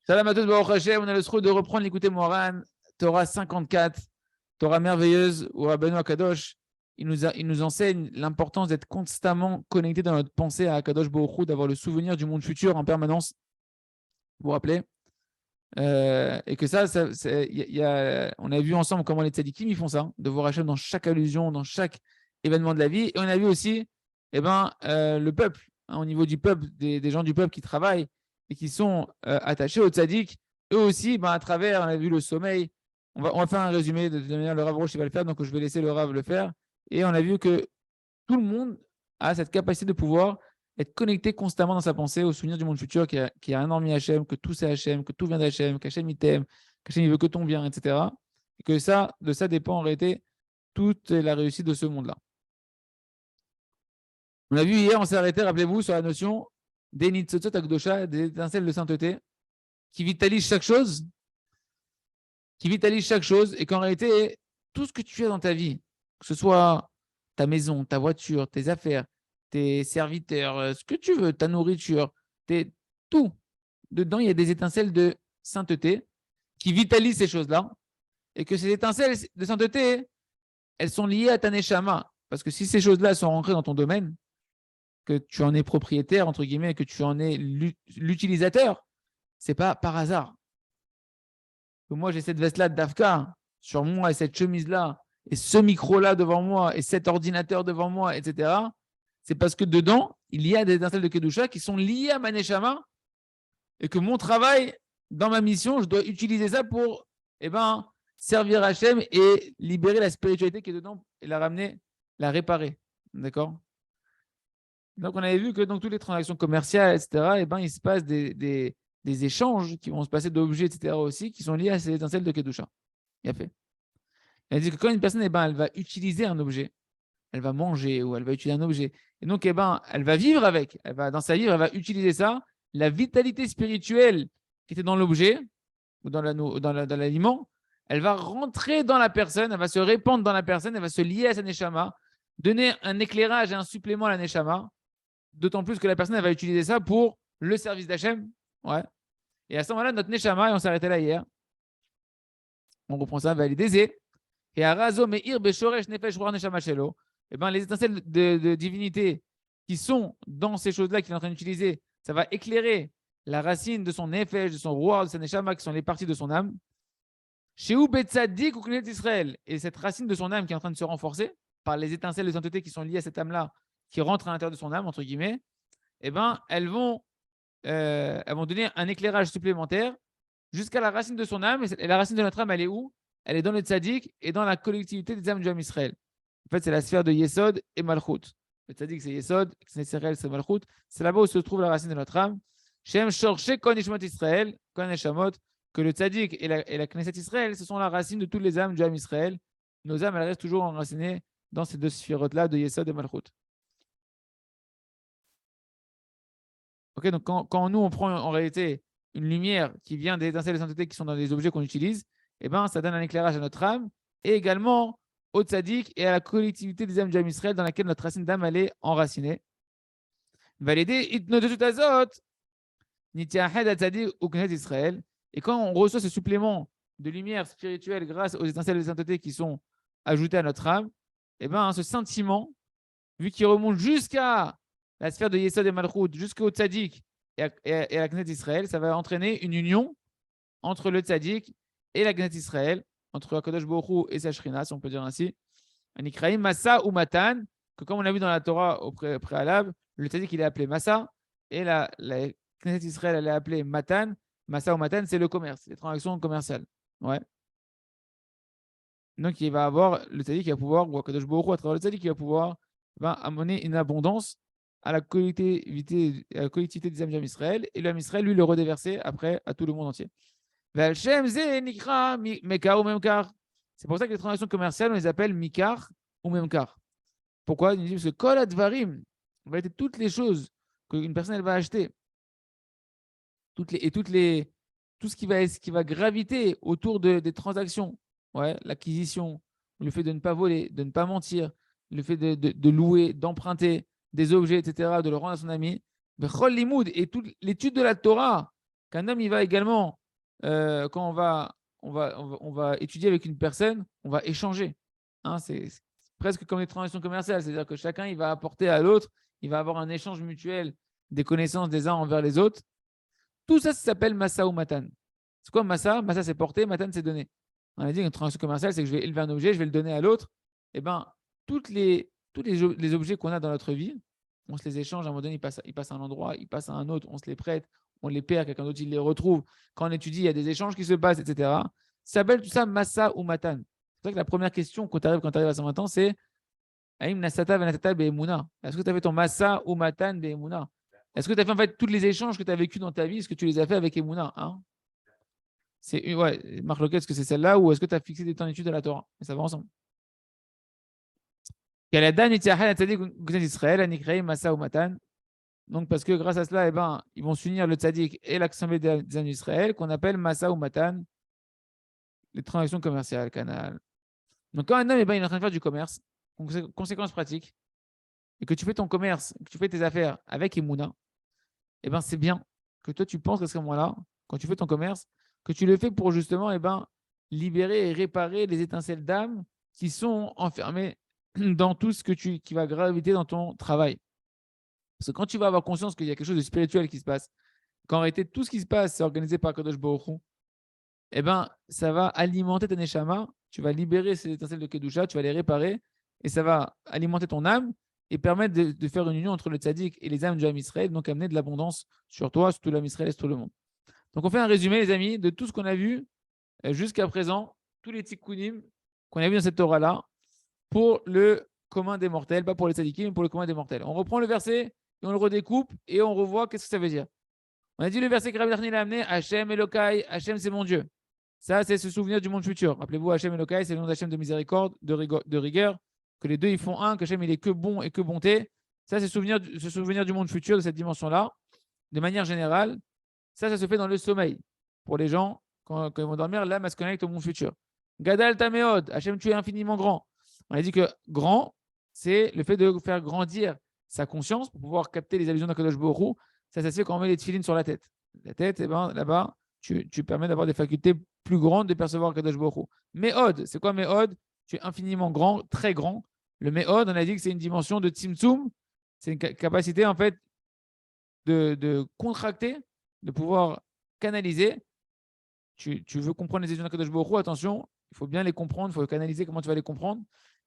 Shalom à tous, Baruch Hashem. On a le souhait de reprendre l'écouter Moharan, Torah 54, Torah merveilleuse, où Rabbeinu Akadosh, il nous enseigne l'importance d'être constamment connecté dans notre pensée à Akadosh Baruch Hu, d'avoir le souvenir du monde futur en permanence. Vous vous rappelez et que on a vu ensemble comment les tzadikim ils font ça, de voir Hachem dans chaque allusion, dans chaque événement de la vie. Et on a vu aussi le peuple, au niveau du peuple, des gens du peuple qui travaillent et qui sont attachés aux tzadiks. Eux aussi, à travers, on a vu le sommeil. On va faire un résumé, de toute manière, le Rav Roche il va le faire, donc je vais laisser le Rav le faire. Et on a vu que tout le monde a cette capacité de pouvoir être connecté constamment dans sa pensée au souvenir du monde futur, qui a un hormis Hachem, que tout c'est Hachem, que tout vient d'Hachem, qu'Hachem il t'aime, qu'Hachem il veut que ton bien, etc. Et que de ça dépend en réalité toute la réussite de ce monde-là. On a vu hier, on s'est arrêté, rappelez-vous, sur la notion des nitzotzot akdosha, des étincelles de sainteté, qui vitalisent chaque chose, et qu'en réalité, tout ce que tu as dans ta vie, que ce soit ta maison, ta voiture, tes affaires, tes serviteurs, ce que tu veux, ta nourriture, tout. Dedans, il y a des étincelles de sainteté qui vitalisent ces choses-là. Et que ces étincelles de sainteté, elles sont liées à ta neshama. Parce que si ces choses-là sont rentrées dans ton domaine, que tu en es propriétaire, entre guillemets, et que tu en es l'utilisateur, ce n'est pas par hasard. Que moi, j'ai cette veste-là de Dafka sur moi et cette chemise-là, et ce micro-là devant moi, et cet ordinateur devant moi, etc. C'est parce que dedans, il y a des étincelles de Kedusha qui sont liées à ma neshama et que mon travail, dans ma mission, je dois utiliser ça pour servir Hachem et libérer la spiritualité qui est dedans et la ramener, la réparer. D'accord? Donc, on avait vu que dans toutes les transactions commerciales, etc., il se passe des échanges qui vont se passer d'objets, etc., aussi, qui sont liés à ces étincelles de Kedusha. Il a fait. Elle dit que quand une personne, elle va utiliser un objet, elle va manger ou elle va utiliser un objet, et donc, elle va vivre avec, dans sa vie, elle va utiliser ça, la vitalité spirituelle qui était dans l'objet ou dans l'aliment, elle va rentrer dans la personne, elle va se répandre dans la personne, elle va se lier à sa neshama, donner un éclairage et un supplément à la neshama, d'autant plus que la personne elle va utiliser ça pour le service d'Hachem. Ouais. Et à ce moment-là, notre neshama, et on s'arrêtait là hier, on reprend ça, va l'aider. Et à Razo Meir Beshoresh Nefesh Ruach Neshama Shelo, les étincelles de divinité qui sont dans ces choses-là qu'il est en train d'utiliser, ça va éclairer la racine de son nefesh, de son roi, de sa neshama, qui sont les parties de son âme. Chez Betzadik ou Knesset Israël, et cette racine de son âme qui est en train de se renforcer par les étincelles de sainteté qui sont liées à cette âme-là, qui rentrent à l'intérieur de son âme, entre guillemets, elles vont donner un éclairage supplémentaire jusqu'à la racine de son âme. Et la racine de notre âme, elle est où? Elle est dans le tzaddik et dans la collectivité des âmes du âme Israël. En fait, c'est la sphère de Yesod et Malchut. Le tzaddik, c'est Yesod, Knesset Israël, c'est Malchut. C'est là-bas où se trouve la racine de notre âme. Shem Shorche Kon Neshama Israël, Kon Neshamot, que le tzaddik et la Knesset Israël, ce sont la racine de toutes les âmes du âme Israël. Nos âmes, elles restent toujours enracinées dans ces deux sphérotes-là de Yesod et Malchut. Okay, donc quand nous, on prend en réalité une lumière qui vient des étincelles de sainteté qui sont dans les objets qu'on utilise, ça donne un éclairage à notre âme et également au tzaddik et à la collectivité des âmes du âme Israël dans laquelle notre racine d'âme elle est enracinée. Et quand on reçoit ce supplément de lumière spirituelle grâce aux étincelles de sainteté qui sont ajoutées à notre âme, ce sentiment, vu qu'il remonte jusqu'à la sphère de Yesod et Malchut, jusqu'au tzaddik et à la Knesset Israël, ça va entraîner une union entre le tzaddik et la Knesset Israël, entre Akadosh Baruch Hu et sa Shrina, si on peut dire ainsi. Anikraim Massa ou Matan, que comme on a vu dans la Torah au préalable, le tzaddik il est appelé Massa et la Knesset Israël elle est appelée Matan. Massa ou Matan, c'est le commerce, les transactions commerciales. Ouais. Donc il va avoir le tzaddik qui va pouvoir, ou Akadosh Baruch Hu à travers le tzaddik qui va pouvoir amener une abondance à la collectivité des âmes d'Israël, et l'âme Israël, lui, le redéverser après à tout le monde entier. C'est pour ça que les transactions commerciales, on les appelle Mikar ou Memkar. Pourquoi? Parce que Kol Advarim, en réalité, toutes les choses qu'une personne elle va acheter, tout ce qui va graviter autour des transactions, ouais, l'acquisition, le fait de ne pas voler, de ne pas mentir, le fait de louer, d'emprunter des objets, etc., de le rendre à son ami, et toute l'étude de la Torah, qu'un homme il va également quand on va étudier avec une personne, on va échanger. Hein, c'est presque comme les transactions commerciales, c'est-à-dire que chacun il va apporter à l'autre, il va avoir un échange mutuel des connaissances des uns envers les autres. Tout ça, ça s'appelle massa ou matan. C'est quoi massa? Massa, c'est porter, matan, c'est donner. On a dit qu'une transaction commerciale, c'est que je vais élever un objet, je vais le donner à l'autre. Eh bien, les objets qu'on a dans notre vie, on se les échange, à un moment donné, ils passent à un endroit, ils passent à un autre, on se les prête, on les perd, quelqu'un d'autre, il les retrouve. Quand on étudie, il y a des échanges qui se passent, etc. Ça s'appelle tout ça massa ou matan. C'est pour ça que la première question quand tu arrives à 120 ans, c'est Aïm nasata venatata be'emuna. Est-ce que tu as fait ton massa ou matan be'emuna? Est-ce que tu as fait en fait tous les échanges que tu as vécu dans ta vie, est-ce que tu les as fait avec Emouna, hein? C'est ouais, Marc Loquet, est-ce que c'est celle-là ou est-ce que tu as fixé des temps d'études de la Torah? Et ça va ensemble. Donc, parce que grâce à cela, eh ben, ils vont s'unir le tzaddik et l'assemblée des années d'Israël, qu'on appelle Massa ou Matan, les transactions commerciales, canal. Donc, quand un homme eh ben, il est en train de faire du commerce, conséquence pratique, et que tu fais ton commerce, que tu fais tes affaires avec Emouna, eh ben, c'est bien que toi, tu penses qu'à ce moment-là, quand tu fais ton commerce, que tu le fais pour justement eh ben, libérer et réparer les étincelles d'âme qui sont enfermées dans tout ce qui va graviter dans ton travail. Parce que quand tu vas avoir conscience qu'il y a quelque chose de spirituel qui se passe, qu'en réalité, tout ce qui se passe, c'est organisé par Kadosh Baruch Hu, eh ben, ça va alimenter ta neshama, tu vas libérer ces étincelles de Kedusha, tu vas les réparer, et ça va alimenter ton âme et permettre de faire une union entre le tzaddik et les âmes du Ham Israël, donc amener de l'abondance sur toi, sur tout l'Am Israël et sur tout le monde. Donc on fait un résumé, les amis, de tout ce qu'on a vu jusqu'à présent, tous les tikkunim qu'on a vu dans cette Torah-là, pour le commun des mortels, pas pour les tzaddikim, mais pour le commun des mortels. On reprend le verset et on le redécoupe et on revoit qu'est-ce que ça veut dire. On a dit le verset que Rabbi Nachman a amené, Hachem Elokai, Hachem c'est mon Dieu. Ça, c'est se souvenir du monde futur. Rappelez-vous, Hachem Elokai, c'est le nom d'Hachem de miséricorde, de rigueur, que les deux ils font un, que Hachem il est que bon et que bonté. Ça, c'est se souvenir du monde futur, de cette dimension-là. De manière générale, ça se fait dans le sommeil. Pour les gens, quand ils vont dormir, l'âme se connecte au monde futur. Gadal Tameod, Hachem, tu es infiniment grand. On a dit que grand, c'est le fait de faire grandir sa conscience pour pouvoir capter les allusions d'Akadosh Baruch Hu. Ça se fait quand on met les tefilines sur la tête. La tête, eh ben, là-bas, tu permets d'avoir des facultés plus grandes de percevoir Akadosh Baruch Hu. Méhod, c'est quoi Méhod? Tu es infiniment grand, très grand. Le Méhod, on a dit que c'est une dimension de Tzimtzum. C'est une capacité, en fait, de contracter, de pouvoir canaliser. Tu veux comprendre les allusions d'Akadosh Baruch Hu, attention, il faut bien les comprendre, il faut canaliser comment tu vas les comprendre.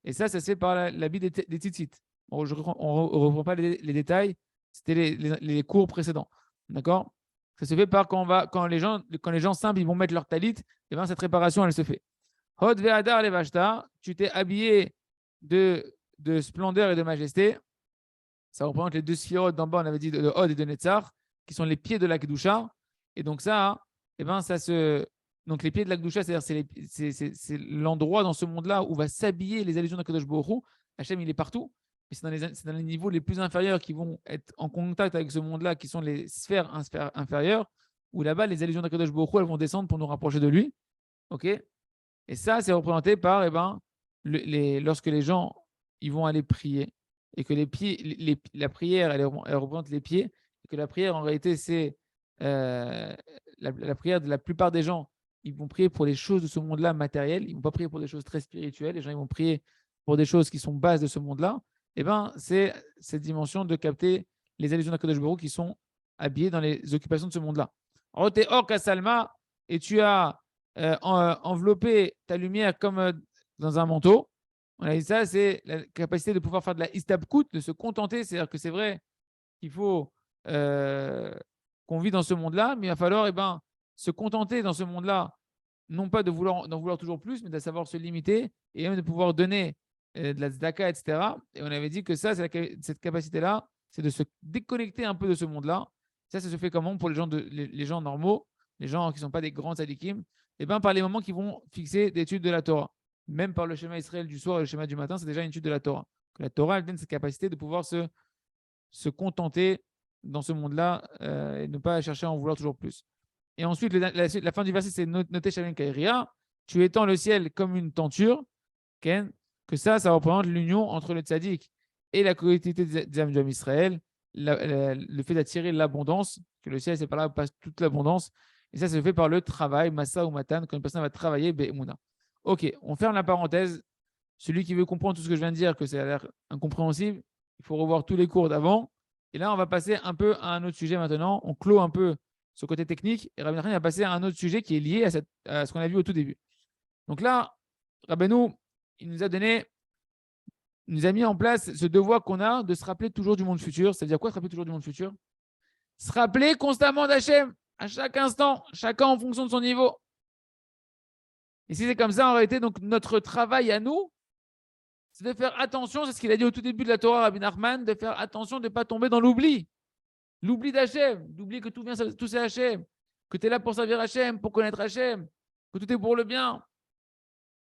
Et ça se fait par l'habit des tzitzit. On ne reprend pas les détails, c'était les cours précédents. D'accord? Ça se fait par quand les gens simples ils vont mettre leur talit, et bien cette réparation, elle se fait. Hod ve'adar levashta, tu t'es habillé de splendeur et de majesté. Ça représente les deux sphirotes d'en bas, on avait dit de Hod et de Netzar, qui sont les pieds de la Kedusha. Et donc ça, eh ben, donc les pieds de la Kedusha, c'est l'endroit dans ce monde-là où va s'habiller les allusions d'Akadosh Baruch Hu. Hachem, il est partout. Mais c'est dans les niveaux les plus inférieurs qui vont être en contact avec ce monde-là, qui sont les sphères inférieures, où là-bas, les allusions d'Akadosh Baruch Hu, elles vont descendre pour nous rapprocher de lui. OK? Et ça, c'est représenté par, eh ben, lorsque les gens ils vont aller prier, et que la prière, elle représente les pieds, et que la prière, en réalité, c'est la prière de la plupart des gens, ils vont prier pour les choses de ce monde-là matériel, ils ne vont pas prier pour des choses très spirituelles, les gens ils vont prier pour des choses qui sont bases de ce monde-là, et ben c'est cette dimension de capter les allusions d'Akadosh Baruch Hu qui sont habillées dans les occupations de ce monde-là. Alors, tu es hors Kassalma, et tu as enveloppé ta lumière comme dans un manteau. On a dit ça, c'est la capacité de pouvoir faire de la istabkout, de se contenter. C'est-à-dire que c'est vrai qu'il faut qu'on vit dans ce monde-là, mais il va falloir se contenter dans ce monde-là, non pas d'en vouloir toujours plus, mais de savoir se limiter et même de pouvoir donner de la tzedaka, etc. Et on avait dit que ça, cette capacité-là, c'est de se déconnecter un peu de ce monde-là. Ça se fait comment pour les gens normaux, les gens qui ne sont pas des grands tzadikim, et par les moments qui vont fixer d'études de la Torah. Même par le schéma Israël du soir et le schéma du matin, c'est déjà une étude de la Torah. Que la Torah, elle donne cette capacité de pouvoir se contenter dans ce monde-là et ne pas chercher à en vouloir toujours plus. Et ensuite, la fin du verset, c'est noté Shalem Kairia, tu étends le ciel comme une tenture, Ken, que ça représente l'union entre le tzaddik et la collectivité des âmes du Israël, le fait d'attirer l'abondance, que le ciel, c'est par là où passe toute l'abondance, Et ça se fait par le travail, massa ou matan, quand une personne va travailler, be'emouna. Ok, on ferme la parenthèse. Celui qui veut comprendre tout ce que je viens de dire, que ça a l'air incompréhensible, il faut revoir tous les cours d'avant. Et là, on va passer un peu à un autre sujet maintenant. On clôt un peu ce côté technique. Et Rabbi Nachman va passer à un autre sujet qui est lié à ce qu'on a vu au tout début. Donc là, Rabbeinu, il nous a mis en place ce devoir qu'on a de se rappeler toujours du monde futur. C'est-à-dire quoi, se rappeler toujours du monde futur? Se rappeler constamment d'Hachem, à chaque instant, chacun en fonction de son niveau. Et si c'est comme ça, en réalité, donc notre travail à nous, c'est de faire attention, c'est ce qu'il a dit au tout début de la Torah, Rabbi Nachman, de faire attention de ne pas tomber dans l'oubli. L'oubli d'Hachem, d'oublier que tout c'est Hachem, que tu es là pour servir Hachem, pour connaître Hachem, que tout est pour le bien.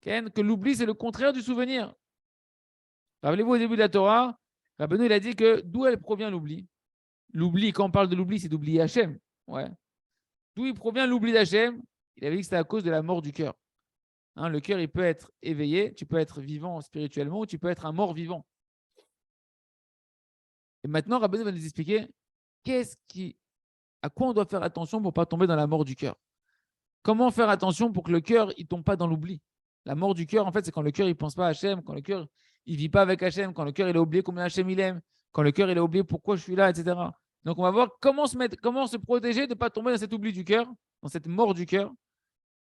Que l'oubli, c'est le contraire du souvenir. Rappelez-vous, au début de la Torah, Rabbeinu, il a dit que d'où elle provient l'oubli. L'oubli, quand on parle de l'oubli, c'est d'oublier Hachem. Ouais. D'où il provient l'oubli d'Hachem? Il avait dit que c'était à cause de la mort du cœur. Hein, le cœur, il peut être éveillé, tu peux être vivant spirituellement, ou tu peux être un mort vivant. Et maintenant, Rabbeinu va nous expliquer à quoi on doit faire attention pour ne pas tomber dans la mort du cœur. Comment faire attention pour que le cœur ne tombe pas dans l'oubli? La mort du cœur, en fait, c'est quand le cœur ne pense pas à Hachem, quand le cœur il ne vit pas avec Hachem, quand le cœur il a oublié combien Hachem il aime, quand le cœur il a oublié pourquoi je suis là, etc. Donc on va voir comment se protéger de ne pas tomber dans cet oubli du cœur, dans cette mort du cœur.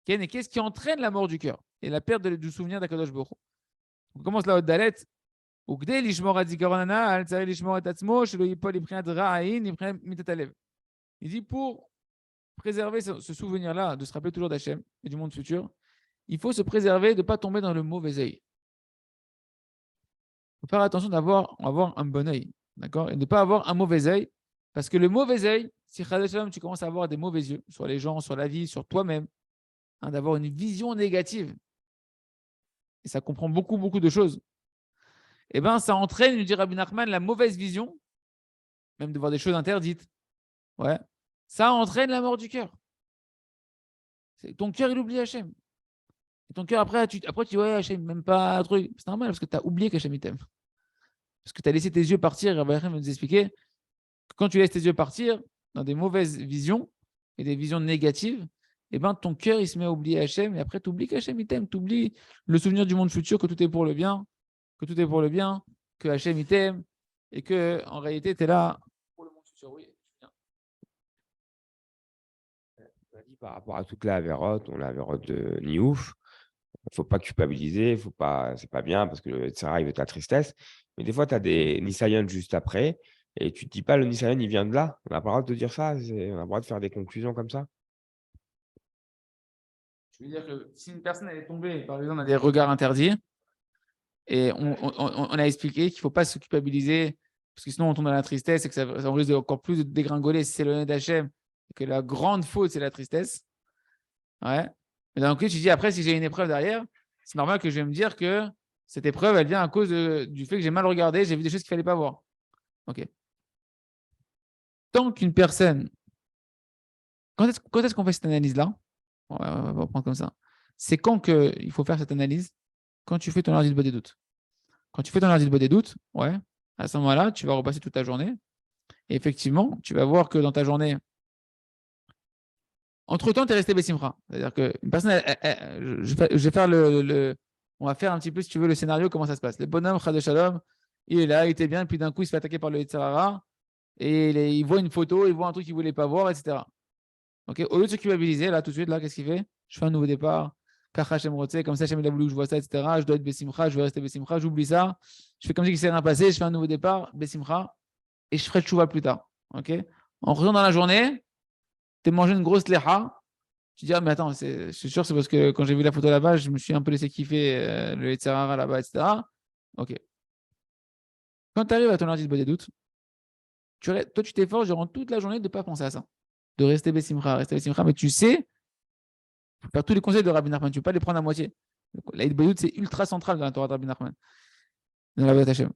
Et qu'est-ce qui entraîne la mort du cœur et la perte du souvenir d'Akadosh Baruch Hu. On commence la haute dalet. Il dit pour préserver ce souvenir-là, de se rappeler toujours d'Hachem et du monde futur, il faut se préserver de ne pas tomber dans le mauvais œil. Il faut faire attention d'avoir un bon œil, d'accord, et de ne pas avoir un mauvais œil, parce que le mauvais œil, si tu commences à avoir des mauvais yeux sur les gens, sur la vie, sur toi-même, hein, d'avoir une vision négative, et ça comprend beaucoup, beaucoup de choses, et bien ça entraîne, nous dit Rabbi Nachman, la mauvaise vision, même de voir des choses interdites. Ouais, ça entraîne la mort du cœur. Ton cœur, il oublie Hachem. Et ton cœur, après, tu dis, ouais, Hachem, même pas un truc. C'est normal parce que tu as oublié qu'Hachem, il t'aime. Parce que tu as laissé tes yeux partir. Rabbi Hachem va nous expliquer que quand tu laisses tes yeux partir dans des mauvaises visions et des visions négatives, eh ben, ton cœur, il se met à oublier Hachem. Et après, tu oublies qu'Hachem, il t'aime. Tu oublies le souvenir du monde futur, que tout est pour le bien, que Hachem, il t'aime. Et que en réalité, tu es là pour le monde futur. Oui. Par rapport à toute la avérote, on a l'avérote de Niouf. Il ne faut pas culpabiliser, c'est pas bien parce que le Tsara, il veut ta tristesse. Mais des fois, tu as des Nisayan juste après et tu ne te dis pas le Nisayan, il vient de là. On n'a pas le droit de dire ça, on a le droit de faire des conclusions comme ça. Je veux dire que si une personne elle est tombée, par exemple, dans des regards interdits, et on a expliqué qu'il ne faut pas se culpabiliser, parce que sinon on tombe dans la tristesse et que ça risque encore plus de dégringoler si c'est le d'Hachem, et que la grande faute, c'est la tristesse. Ouais. Mais d'un coup, tu dis, après, si j'ai une épreuve derrière, c'est normal que je vais me dire que cette épreuve, elle vient à cause du fait que j'ai mal regardé, j'ai vu des choses qu'il ne fallait pas voir. Ok. Tant qu'une personne. Quand est-ce qu'on fait cette analyse-là? On va prendre comme ça. C'est quand qu'il faut faire cette analyse? Quand tu fais ton ardi de des doutes. Quand tu fais ton ardi de des doutes, ouais, à ce moment-là, tu vas repasser toute ta journée. Et effectivement, tu vas voir que dans ta journée, entre-temps, tu es resté Bessimra. C'est-à-dire qu'une personne, je vais faire on va faire un petit peu, si tu veux, le scénario, comment ça se passe. Le bonhomme, Chad Shalom, il est là, il était bien, puis d'un coup, il se fait attaquer par le Yitzhara, et il voit une photo, il voit un truc qu'il ne voulait pas voir, etc. Okay. Au lieu de se culpabiliser, là, tout de suite, là, qu'est-ce qu'il fait? Je fais un nouveau départ, comme ça, Hachem il a voulu que je vois ça, etc. Je dois être Bessimra, je vais rester Bessimra, j'oublie ça. Je fais comme si il ne s'est rien passé, je fais un nouveau départ, Bessimra, et je ferai le chouva plus tard. Okay. En revenant dans la journée, tu as mangé une grosse leha. Tu dis, ah, mais attends, je suis sûr, c'est parce que quand j'ai vu la photo là-bas, je me suis un peu laissé kiffer le Yitzhara là-bas, etc. Ok. Quand tu arrives à ton lundi de doute, toi, tu t'efforces durant toute la journée de ne pas penser à ça. De rester Bessimra, mais tu sais, faut faire tous les conseils de Rabbi Nachman, tu ne peux pas les prendre à moitié. L'Aïd Bedout, c'est ultra central dans la Torah de Rabbi Nachman, dans la Beth Hashem.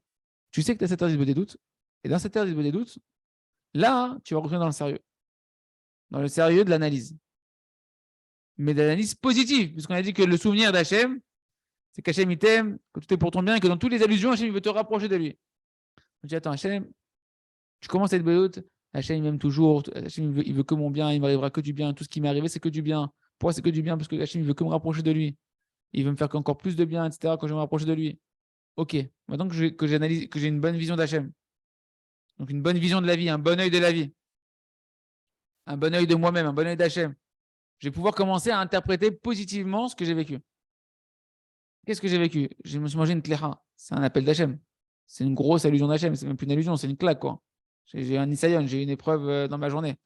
Tu sais que tu as cette heure d'Isbod doute, et dans cette heure d'Isbod doute, là, tu vas rentrer dans le sérieux de l'analyse. Mais de l'analyse positive, puisqu'on a dit que le souvenir d'Hachem, c'est qu'Hachem il t'aime, que tout est pour ton bien, et que dans toutes les allusions, Hachem il veut te rapprocher de lui. On dit, attends, Hachem, tu commences à être bedout, Hachem, il m'aime toujours. Hachem, il veut que mon bien. Il m'arrivera que du bien. Tout ce qui m'est arrivé, c'est que du bien. Pourquoi c'est que du bien? Parce que Hachem, il veut que me rapprocher de lui. Il veut me faire encore plus de bien, etc. quand je vais me rapprocher de lui. Ok. Maintenant que j'analyse, que j'ai une bonne vision d'Hachem. Donc une bonne vision de la vie, un bon œil de la vie. Un bon œil de moi-même, un bon œil d'Hachem. Je vais pouvoir commencer à interpréter positivement ce que j'ai vécu. Qu'est-ce que j'ai vécu? Je me suis mangé une tlecha. C'est un appel d'Hachem. C'est une grosse allusion d'Hachem. C'est même plus une allusion, c'est une claque, quoi. J'ai un Nisayon, j'ai une épreuve dans ma journée.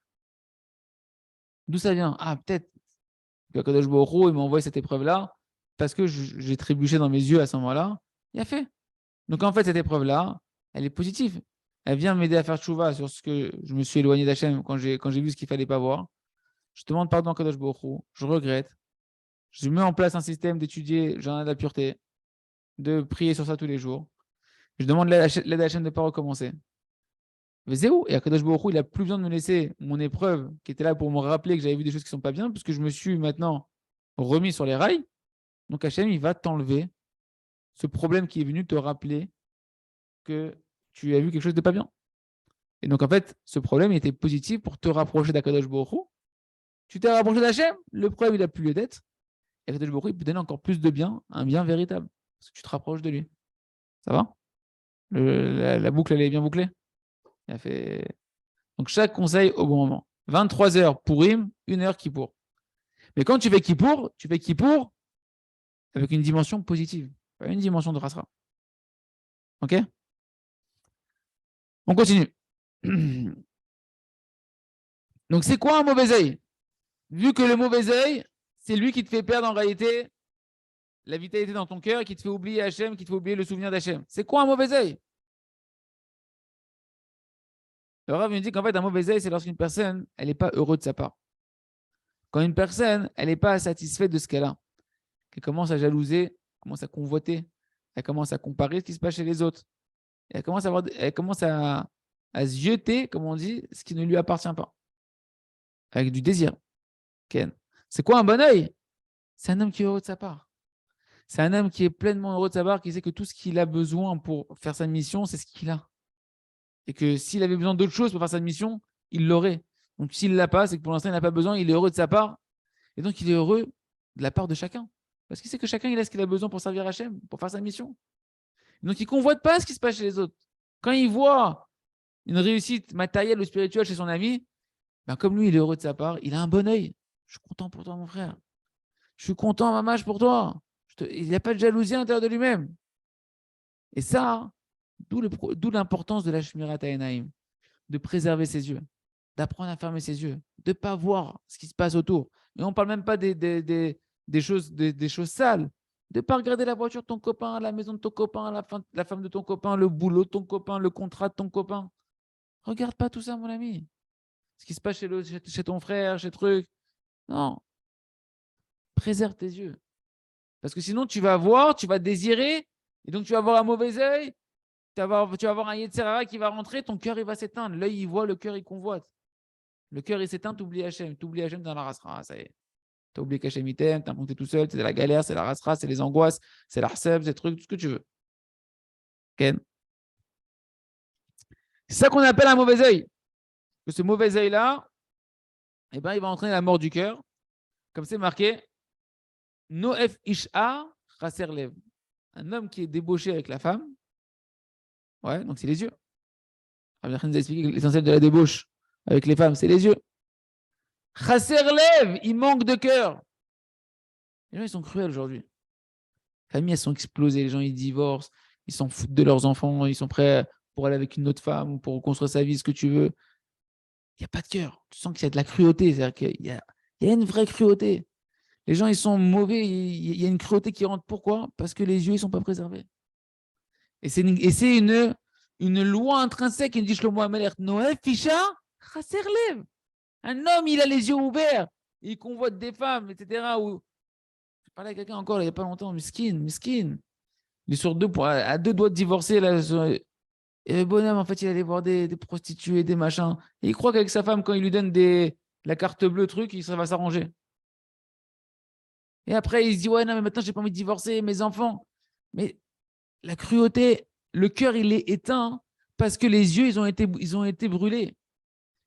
D'où ça vient? Ah, peut-être que Kadosh Baruch Hu, il m'a envoyé cette épreuve-là parce que j'ai trébuché dans mes yeux à ce moment-là. Il a fait. Donc, en fait, cette épreuve-là, elle est positive. Elle vient m'aider à faire tchouva sur ce que je me suis éloigné d'Hachem quand j'ai vu ce qu'il ne fallait pas voir. Je demande pardon à Kadosh Baruch Hu. Je regrette. Je mets en place un système d'étudier Jardin de la pureté, de prier sur ça tous les jours. Je demande l'aide à Hachem de ne pas recommencer. Mais c'est où? Et Akadosh Baruch Hu, il n'a plus besoin de me laisser mon épreuve qui était là pour me rappeler que j'avais vu des choses qui ne sont pas bien, puisque je me suis maintenant remis sur les rails. Donc Hachem, il va t'enlever ce problème qui est venu te rappeler que tu as vu quelque chose de pas bien. Et donc en fait, ce problème il était positif pour te rapprocher d'Akadosh Baruch Hu. Tu t'es rapproché d'Hachem, le problème il n'a plus lieu d'être. Et Akadosh Baruch Hu, il peut donner encore plus de bien, un bien véritable, parce que tu te rapproches de lui. Ça va? La boucle, elle est bien bouclée? Il a fait... Donc, chaque conseil au bon moment. 23 heures pour Purim, 1 heure Kippour. Mais quand tu fais Kippour avec une dimension positive, pas une dimension de Rasra. OK? On continue. Donc, c'est quoi un mauvais œil? Vu que le mauvais œil, c'est lui qui te fait perdre en réalité la vitalité dans ton cœur et qui te fait oublier Hachem, qui te fait oublier le souvenir d'Hachem. C'est quoi un mauvais œil? Le Rav me dit qu'en fait, un mauvais œil, c'est lorsqu'une personne, elle n'est pas heureuse de sa part. Quand une personne, elle n'est pas satisfaite de ce qu'elle a, qu'elle commence à jalouser, commence à convoiter, elle commence à comparer ce qui se passe chez les autres. Et elle commence à se jeter, comme on dit, ce qui ne lui appartient pas, avec du désir. Ken. C'est quoi un bon œil? C'est un homme qui est heureux de sa part. C'est un homme qui est pleinement heureux de sa part, qui sait que tout ce qu'il a besoin pour faire sa mission, c'est ce qu'il a. Et que s'il avait besoin d'autre chose pour faire sa mission, il l'aurait. Donc s'il ne l'a pas, c'est que pour l'instant, il n'a pas besoin, il est heureux de sa part. Et donc, il est heureux de la part de chacun. Parce qu'il sait que chacun, il a ce qu'il a besoin pour servir Hachem, pour faire sa mission. Donc, il ne convoite pas ce qui se passe chez les autres. Quand il voit une réussite matérielle ou spirituelle chez son ami, ben comme lui, il est heureux de sa part, il a un bon œil. Je suis content pour toi, mon frère. Je suis content, mamache, pour toi. Il n'y a pas de jalousie à l'intérieur de lui-même. Et ça, d'où l'importance de la Shmirat HaEnaim, de préserver ses yeux, d'apprendre à fermer ses yeux, de ne pas voir ce qui se passe autour. Et on ne parle même pas des choses sales, de ne pas regarder la voiture de ton copain, la maison de ton copain, la femme de ton copain, le boulot de ton copain, le contrat de ton copain. Regarde pas tout ça, mon ami. Ce qui se passe chez ton frère, chez truc. Non. Préserve tes yeux. Parce que sinon, tu vas voir, tu vas désirer, et donc tu vas avoir un mauvais œil, tu vas avoir un Yetzirah qui va rentrer, ton cœur il va s'éteindre. L'œil il voit, le cœur il convoite. Le cœur il s'éteint, tu oublies Hachem. Tu oublies Hachem dans la rasra, ça y est. Tu as oublié qu'Hachem il t'aime, tu as monté tout seul, c'est la galère, c'est la rasra, c'est les angoisses, c'est l'Arseb, c'est le truc, tout ce que tu veux. Ken. C'est ça qu'on appelle un mauvais œil. Que ce mauvais œil-là, eh ben, il va entraîner la mort du cœur. Comme c'est marqué, Noef Isha Raserlev. Un homme qui est débauché avec la femme, ouais, donc c'est les yeux. Rabbi Nachman nous a expliqué que l'essentiel de la débauche avec les femmes, c'est les yeux. Raserlev, il manque de cœur. Les gens, ils sont cruels aujourd'hui. Les familles, elles sont explosées. Les gens, ils divorcent. Ils s'en foutent de leurs enfants. Ils sont prêts pour aller avec une autre femme ou pour reconstruire sa vie, ce que tu veux. Il n'y a pas de cœur. Tu sens qu'il y a de la cruauté. C'est-à-dire qu'il y a une vraie cruauté. Les gens, ils sont mauvais. Il y a une cruauté qui rentre. Pourquoi? Parce que les yeux, ils ne sont pas préservés. Et c'est une loi intrinsèque qui nous dit Shlomo Amelech, Noé, Ficha, Chaserlev. Un homme, il a les yeux ouverts. Il convoite des femmes, etc. Je parlais à quelqu'un encore il n'y a pas longtemps, miskin. Il est sur à 2 doigts de divorcer. Là, et le bonhomme, en fait, il allait voir des prostituées, des machins. Et il croit qu'avec sa femme, quand il lui donne la carte bleue, truc, ça va s'arranger. Et après, il se dit, ouais, non, mais maintenant, j'ai pas envie de divorcer, mes enfants. Mais la cruauté, le cœur, il est éteint parce que les yeux, ils ont été brûlés.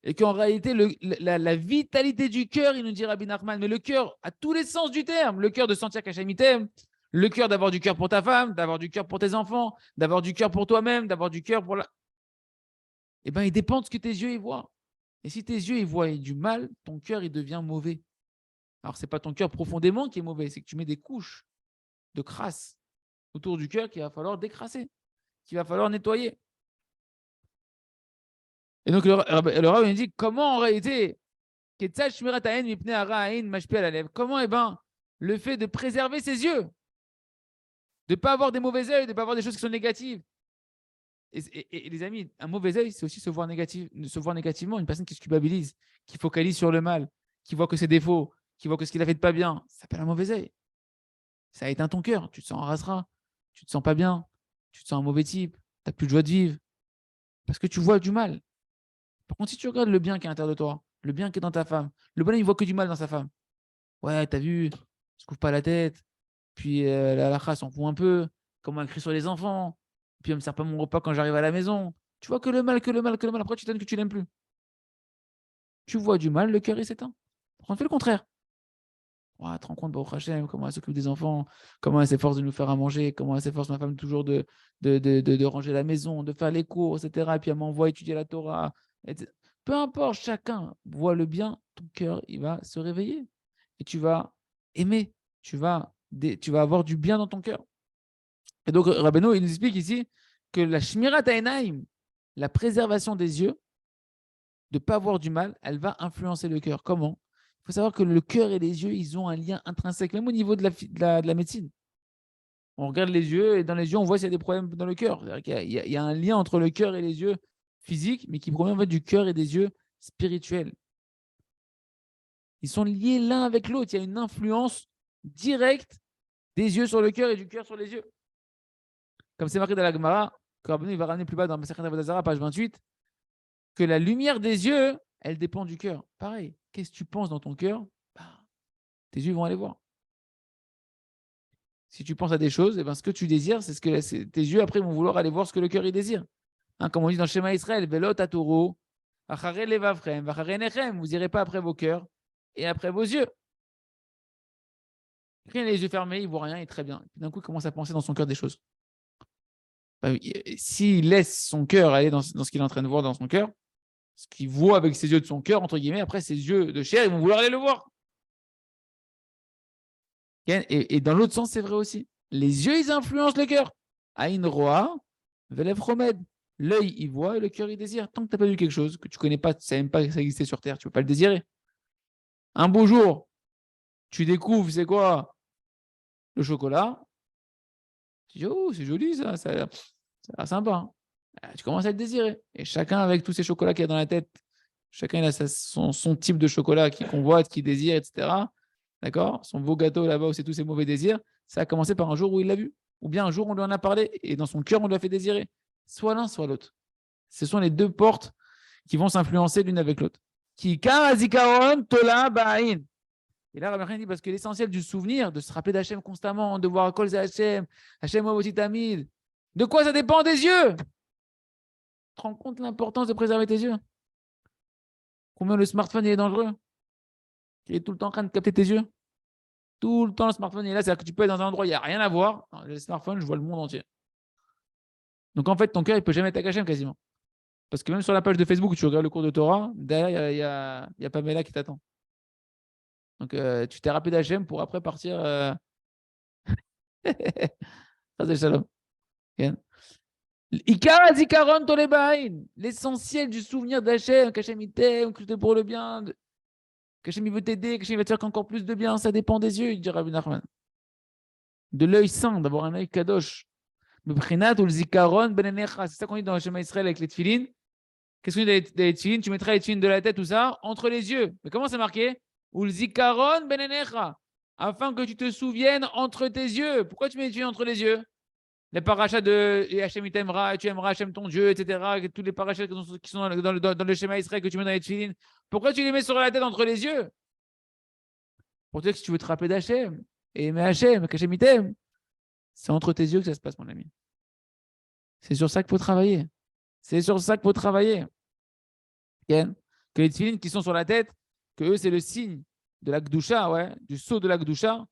Et qu'en réalité, la vitalité du cœur, il nous dit Rabbi Nachman, mais le cœur à tous les sens du terme, le cœur de sentir qu'Hachem t'aime, le cœur d'avoir du cœur pour ta femme, d'avoir du cœur pour tes enfants, d'avoir du cœur pour toi-même, d'avoir du cœur pour la... Eh bien, il dépend de ce que tes yeux y voient. Et si tes yeux y voient du mal, ton cœur, il devient mauvais. Alors, ce n'est pas ton cœur profondément qui est mauvais, c'est que tu mets des couches de crasse autour du cœur qu'il va falloir décrasser, qu'il va falloir nettoyer. Et donc, le Rav il dit comment en réalité, comment le fait de préserver ses yeux, de ne pas avoir des mauvais œils, de ne pas avoir des choses qui sont négatives. Et les amis, un mauvais œil, c'est aussi se voir négativement. Une personne qui se culpabilise, qui focalise sur le mal, qui voit que ses défauts, qui voit que ce qu'il a fait de pas bien, ça s'appelle un mauvais œil. Ça éteint ton cœur, tu te sens rasera, tu te sens pas bien, tu te sens un mauvais type, tu n'as plus de joie de vivre, parce que tu vois du mal. Par contre, si tu regardes le bien qui est à l'intérieur de toi, le bien qui est dans ta femme, le bonhomme, il voit que du mal dans sa femme. Ouais, t'as vu, se couvre pas la tête, puis la halakha s'en fout un peu, comment elle crie sur les enfants, puis elle me sert pas mon repas quand j'arrive à la maison. Tu vois que le mal, que le mal, que le mal. Après, tu donnes que tu l'aimes plus. Tu vois du mal, le cœur, il s'éteint. On fait le contraire. Ouais, tu te rends compte, Baruch Hashem, comment elle s'occupe des enfants, comment elle s'efforce de nous faire à manger, comment elle s'efforce, ma femme, toujours de ranger la maison, de faire les cours, etc. Et puis elle m'envoie étudier la Torah. Etc. Peu importe, chacun voit le bien, ton cœur, il va se réveiller. Et tu vas aimer, tu vas avoir du bien dans ton cœur. Et donc, Rabbeinu, il nous explique ici que la Shmirat Hainaim, la préservation des yeux, de ne pas avoir du mal, elle va influencer le cœur. Comment? Il faut savoir que le cœur et les yeux, ils ont un lien intrinsèque, même au niveau de la médecine. On regarde les yeux et dans les yeux, on voit s'il y a des problèmes dans le cœur. Il y a un lien entre le cœur et les yeux physiques, mais qui provient en fait du cœur et des yeux spirituels. Ils sont liés l'un avec l'autre. Il y a une influence directe des yeux sur le cœur et du cœur sur les yeux. Comme c'est marqué dans la Gemara, il va ramener plus bas dans Masechet Avodat Zarah, page 28, que la lumière des yeux, elle dépend du cœur. Pareil, qu'est-ce que tu penses dans ton cœur? Tes yeux vont aller voir. Si tu penses à des choses, ce que tu désires, c'est ce que tes yeux après vont vouloir aller voir ce que le cœur y désire. Comme on dit dans le schéma Israël, Velot Atoro, Achare Levavchem, Vachare Nechem, vous n'irez pas après vos cœurs et après vos yeux. Rien les yeux fermés, il ne voit rien, et très bien. D'un coup, il commence à penser dans son cœur des choses. S'il laisse son cœur aller dans ce qu'il est en train de voir dans son cœur, ce qu'il voit avec ses yeux de son cœur, entre guillemets, après ses yeux de chair, ils vont vouloir aller le voir. Et dans l'autre sens, c'est vrai aussi. Les yeux, ils influencent le cœur. Aïn Roa, Velev Romed. L'œil, il voit et le cœur, il désire. Tant que tu n'as pas vu quelque chose que tu ne connais pas, tu ne sais même pas que ça existait sur Terre, tu ne peux pas le désirer. Un beau jour, tu découvres, c'est quoi? Le chocolat. Tu dis, oh, c'est joli ça, ça a l'air sympa. Tu commences à le désirer. Et chacun, avec tous ces chocolats qu'il y a dans la tête, chacun il a son type de chocolat qu'il convoite, qu'il désire, etc. D'accord? Son beau gâteau là-bas où c'est tous ses mauvais désirs, ça a commencé par un jour où il l'a vu. Ou bien un jour, on lui en a parlé et dans son cœur, on lui a fait désirer. Soit l'un, soit l'autre. Ce sont les deux portes qui vont s'influencer l'une avec l'autre. Qui tola ba'in. Et là, Rabbi dit parce que l'essentiel du souvenir, de se rappeler d'Hachem constamment, de voir Kol Hachem, Hachem Tamid, de quoi ça dépend des yeux? Tu te rends compte de l'importance de préserver tes yeux? Combien le smartphone est dangereux? Il est tout le temps en train de capter tes yeux. Tout le temps, le smartphone est là. C'est-à-dire que tu peux être dans un endroit où il n'y a rien à voir. Le smartphone, je vois le monde entier. Donc, en fait, ton cœur, il ne peut jamais être à Hachem quasiment. Parce que même sur la page de Facebook où tu regardes le cours de Torah, derrière, il y a Pamela qui t'attend. Donc, tu t'es rappelé d'Hachem pour après partir. L'essentiel du souvenir d'Hachem, qu'Hachem il t'aime, que tu pour le bien, qu'Hachem il veut t'aider, qu'Hachem va te faire encore plus de bien, ça dépend des yeux, il dit Rabbi Nachman. De l'œil saint, d'avoir un œil kadosh. C'est ça qu'on dit dans le schéma Israël avec les tefilines. Qu'est-ce qu'on dit dans les tefilines? Tu mettras les tefilines de la tête, tout ça, entre les yeux. Mais comment c'est marqué? Afin que tu te souviennes entre tes yeux. Pourquoi tu mets les tefilines entre les yeux? Les parachas de Hachem il t'aimera, et tu aimeras Hachem ton Dieu, etc. Tous les parachas qui sont dans le schéma Israël que tu mets dans les tefilines. Pourquoi tu les mets sur la tête entre les yeux? Pour te dire que si tu veux te rappeler d'Hachem et aimer Hachem, qu'Hachem il t'aime, c'est entre tes yeux que ça se passe, mon ami. C'est sur ça qu'il faut travailler. C'est sur ça qu'il faut travailler. Tu Que les tefilines qui sont sur la tête, que eux, c'est le signe de la Gdusha, ouais, du sceau de la Gdusha.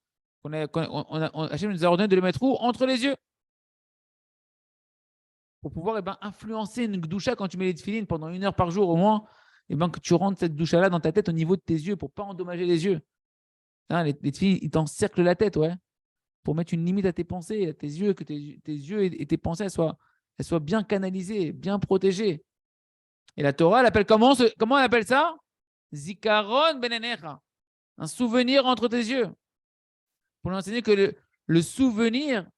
Hachem nous a ordonné de le mettre où? Entre les yeux. Pour pouvoir influencer une Gdusha quand tu mets les tefilines pendant 1 heure par jour au moins, que tu rentres cette Gdusha-là dans ta tête au niveau de tes yeux pour ne pas endommager les yeux. Hein, les tefilines, ils t'encerclent la tête, ouais, pour mettre une limite à tes pensées, à tes yeux, que tes yeux et tes pensées elles soient bien canalisées, bien protégées. Et la Torah, elle appelle comment elle appelle ça? Zikaron benenecha. Un souvenir entre tes yeux. Pour lui enseigner que le souvenir,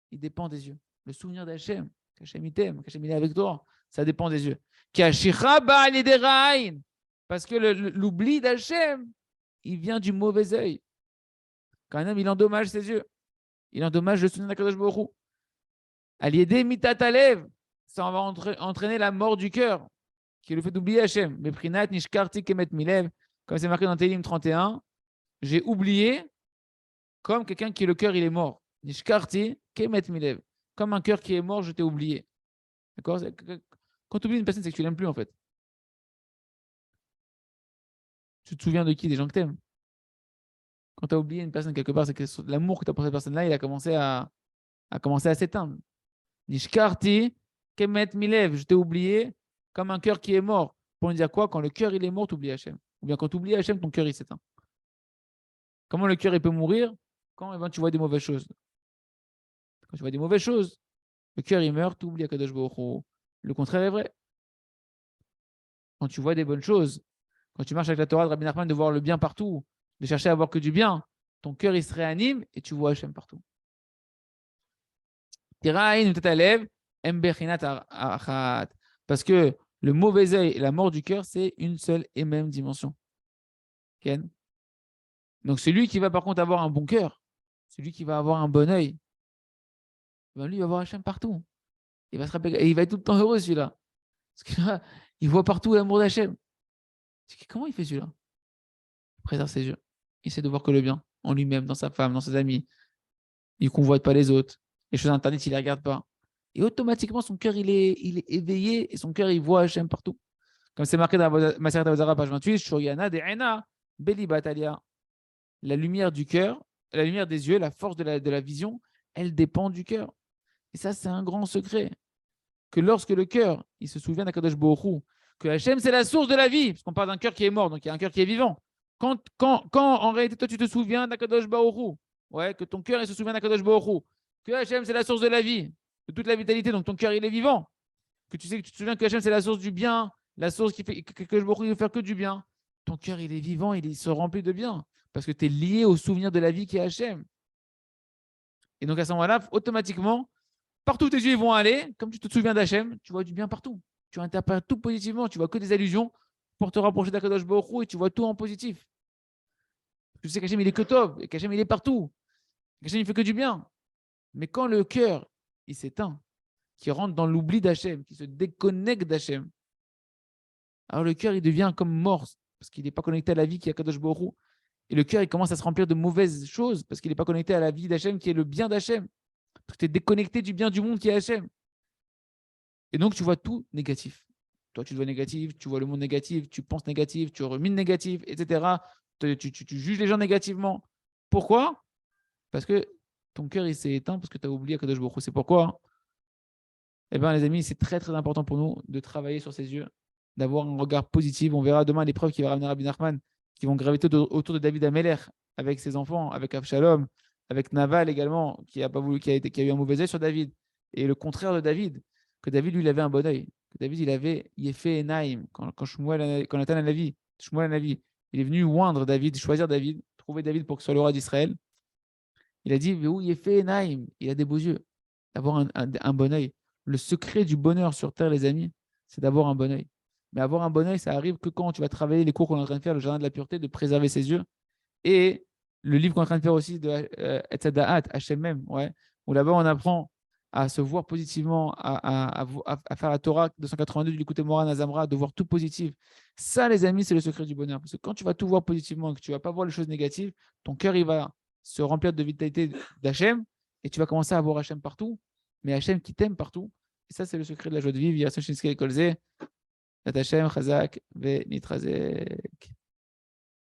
il dépend des yeux. Le souvenir d'Hachem, qu'Hachem il t'aime, qu'Hachem il est avec toi, ça dépend des yeux. Parce que l'oubli d'Hachem, il vient du mauvais œil. Quand un homme, il endommage ses yeux, il endommage le souvenir d'Akadosh Baruch Hu. Aliédé mitatalev, ça va entraîner la mort du cœur, qui est le fait d'oublier Hachem. Meprinat nishkarti kemet milev, comme c'est marqué dans Télim 31, j'ai oublié comme quelqu'un qui le cœur il est mort. Nishkarti kemet milev, comme un cœur qui est mort, je t'ai oublié. D'accord? Quand tu oublies une personne, c'est que tu l'aimes plus en fait. Tu te souviens de qui? Des gens que tu aimes. Quand tu as oublié une personne quelque part, c'est que l'amour que tu as pour cette personne-là, il a commencé à s'éteindre. Nishkarti kemet milev, je t'ai oublié comme un cœur qui est mort. Pour nous dire quoi? Quand le cœur il est mort, tu oublies Hachem. Ou bien quand tu oublies Hachem, ton cœur il s'éteint. Comment le cœur il peut mourir? Quand tu vois des mauvaises choses. Quand tu vois des mauvaises choses, le cœur il meurt, tu oublies Akadosh Baruch Hu. Le contraire est vrai. Quand tu vois des bonnes choses, quand tu marches avec la Torah de Rabbi Nachman, de voir le bien partout, de chercher à voir que du bien, ton cœur il se réanime et tu vois Hachem partout. Parce que le mauvais œil et la mort du cœur, c'est une seule et même dimension. Ken? Donc celui qui va par contre avoir un bon cœur, celui qui va avoir un bon œil, lui il va voir Hachem partout. Il va se rappeler, et il va être tout le temps heureux celui-là. Parce que là, il voit partout l'amour d'Hachem. Comment il fait celui-là? Il préserve ses yeux. Il essaie de voir que le bien en lui-même, dans sa femme, dans ses amis. Il ne convoite pas les autres. Les choses interdites, il ne les regarde pas. Et automatiquement, son cœur, il est éveillé et son cœur, il voit Hachem partout. Comme c'est marqué dans Maseret Avazara, page 28, Shoryana de'ena beli batalia. La lumière du cœur, la lumière des yeux, la force de la vision, elle dépend du cœur. Et ça, c'est un grand secret. Que lorsque le cœur, il se souvient d'Akadosh Baruch Hu, que Hachem, c'est la source de la vie, parce qu'on parle d'un cœur qui est mort, donc il y a un cœur qui est vivant. Quand en réalité, toi, tu te souviens d'Akadosh Baruch Hu, ouais, que ton cœur, il se souvient d'Akadosh Baruch Hu, que Hachem, c'est la source de la vie, de toute la vitalité, donc ton cœur, il est vivant. Que tu sais que tu te souviens que Hachem, c'est la source du bien, la source qui fait que Baruch Hu, il ne veut faire que du bien. Ton cœur, il est vivant, il se remplit de bien, parce que tu es lié au souvenir de la vie qui est Hachem. Et donc à ce moment-là, automatiquement, partout où tes yeux vont aller, comme tu te souviens d'Hachem, tu vois du bien partout. Tu interprètes tout positivement, tu vois que des allusions pour te rapprocher d'Akadosh Baruch Hu et tu vois tout en positif. Tu sais qu'Hachem, il est que Tov, et qu'Hachem, il est partout. Qu'Hachem, il fait que du bien. Mais quand le cœur, il s'éteint, qui rentre dans l'oubli d'Hachem, qui se déconnecte d'Hachem, alors le cœur, il devient comme mort, parce qu'il n'est pas connecté à la vie qui est Akadosh Baruch Hu. Et le cœur, il commence à se remplir de mauvaises choses, parce qu'il n'est pas connecté à la vie d'Hachem, qui est le bien d'Hachem. Parce que tu es déconnecté du bien du monde qui est Hachem. Et donc, tu vois tout négatif. Toi, tu te vois négatif, tu vois le monde négatif, tu penses négatif, tu rumines négatif, etc. Tu juges les gens négativement. Pourquoi? Parce que ton cœur, il s'est éteint, parce que tu as oublié Akadosh Baruch Hu. C'est pourquoi, eh bien, les amis, c'est très, très important pour nous de travailler sur ses yeux, d'avoir un regard positif. On verra demain l'épreuve qui va ramener Rabbi Nachman, qui vont graviter autour de David Ameler, avec ses enfants, avec Avshalom, avec Naval également, qui a eu un mauvais œil sur David. Et le contraire de David, que David, lui, il avait un bon œil. Que David, il avait Yefé Enaim. Quand Nathan a la vie, Shmuel a la vie, il est venu oindre David, choisir David, trouver David pour que ce soit le roi d'Israël. Il a dit, où Yefé Enaim? Il a des beaux yeux, d'avoir un bon œil. Le secret du bonheur sur terre, les amis, c'est d'avoir un bon œil. Mais avoir un bon œil, ça arrive que quand tu vas travailler les cours qu'on est en train de faire, le jardin de la pureté, de préserver ses yeux. Et le livre qu'on est en train de faire aussi de Etzadaat, HMM, ouais, où là-bas on apprend à se voir positivement, à faire la Torah 282 du Likutei Moharan Azamra, de voir tout positif. Ça, les amis, c'est le secret du bonheur. Parce que quand tu vas tout voir positivement et que tu ne vas pas voir les choses négatives, ton cœur, il va se remplir de vitalité d'Hachem et tu vas commencer à voir Hachem partout, mais Hachem qui t'aime partout. Et ça, c'est le secret de la joie de vivre. Hashem, Chazak, Ve Nitrazek.